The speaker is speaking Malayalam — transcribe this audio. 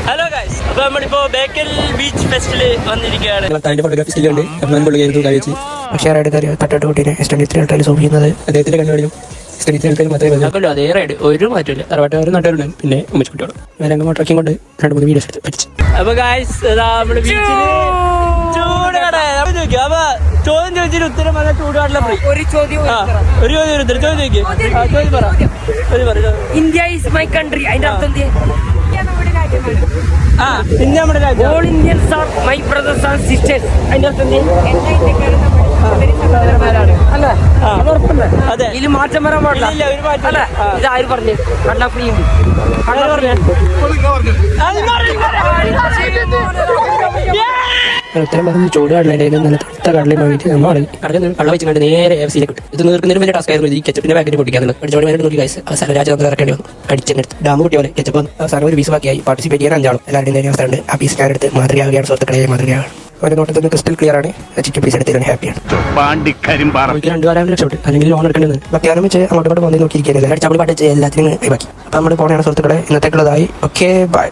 ഹലോ ഗൈസ്, അപ്പോൾ നമ്മളിപ്പോൾ ബേക്കൽ ബീച്ച് ഫെസ്റ്റിൽ വന്നിരിക്കുകയാണ്. ഫോട്ടോഗ്രാഫി സ്റ്റില്ലുണ്ട് കഴിച്ച് പക്ഷേ റൈഡ് കയറി തട്ടോട്ട് കുട്ടീനെ എസ്റ്റഡിൽ സോൾവ് ചെയ്യുന്നത് അദ്ദേഹത്തിന്റെ കണ്ണുകളിലും മാത്രമേ അതേ റൈഡ് ഒരു മാറ്റമില്ല. തറവാട്ടുകാരും നാട്ടുകാരുണ്ട്, പിന്നെ ഉമ്മച്ചിക്കുട്ടികളും വേറെ ട്രക്കിംഗ് കൊണ്ട് 2-3 വീഡിയോസ് എടുത്ത് പഠിച്ചു. അപ്പോൾ ഗൈസ് നമ്മുടെ ബീച്ചിൽ ചൂടുകട അപ്പൊ ചോദ്യം ചോദിച്ചിട്ട് ഉത്തരം പറഞ്ഞാൽ ചൂടുകാട്ടിലെ ഫ്രീ. ഒരു ചോദ്യം ഒരു ചോദ്യം ഉത്തരം ചോദ്യം ചോദിക്കും. ചോദ്യം പറ. India is my country. അതിന്റെ അർത്ഥം ഇന്ത്യ നമ്മുടെ രാജ്യം. All Indians are my brothers and sisters. അതിന്റെ അർത്ഥം അല്ലേ? അത് ഉറപ്പല്ലേ? അതെ, ഇതിൽ മാറ്റം വരാൻ പാടില്ല. ഇല്ല, ഒരു മാറ്റം അല്ലേ? ഇത് ആര് പറഞ്ഞു? കണ്ണ ഫ്രീ ഉണ്ട്. ഉത്തരം പറഞ്ഞ് ചൂട് കടലായിരുന്നു. നല്ല തണുത്ത കടലിൽ പോയിട്ട് നമ്മൾ കടലിൽ വെള്ളം വെച്ച് കണ്ട് നേരെ എഫ്സിയിലേക്ക് കിട്ടും. ഇത് നിർക്കുന്നതിന് വലിയ ടാസ്ക് ആയിരുന്നു. ഈ കെച്ചപ്പിന്റെ പാക്കറ്റ് പൊട്ടിക്കാന്നുള്ളത് പഠിച്ചോട് വേണ്ടി നോക്കി ഗൈസ്. അവസാനം രാജ നമുക്ക് ഇറക്കേണ്ടി വന്നു. അടിച്ചെടുത്ത് ഡാം പൊട്ടിയ പോലെ കെച്ചപ്പ് അവസാനം ഒരു പീസ് ബാക്കിയായി. പാർട്ടിസിപ്പേറ്റ് ചെയ്യാൻ 5 ആളും എല്ലാവരുടെയും അവസ്ഥ ഉണ്ട്. ആ പീസ് ഞാനെടുത്ത് മാതൃകയാവുകയാണ്. സുഹൃത്തുക്കളെ മാതൃകയാണ്. ഒരു നോട്ടത്തിൽ നിന്ന് ക്രിസ്റ്റൽ ക്ലിയർ ആണ്. ചിക്കൻ പീസ് എടുത്തതിന് ഹാപ്പിയാണ്. 2 വാരം രക്ഷപ്പെട്ടു, അല്ലെങ്കിൽ ലോൺ എടുക്കേണ്ടത് ഭക്തിയാനം വെച്ച് അങ്ങോട്ട് പോകുന്നത് നോക്കിയിരിക്കുന്നത്. അടിച്ചാൽ പാട്ട് എല്ലാത്തിനും ബാക്കി. അപ്പോൾ നമ്മൾ പോകണയാണ് സുഹൃത്തുക്കളെ. ഇന്നത്തേക്കുള്ളതായി. Okay, by.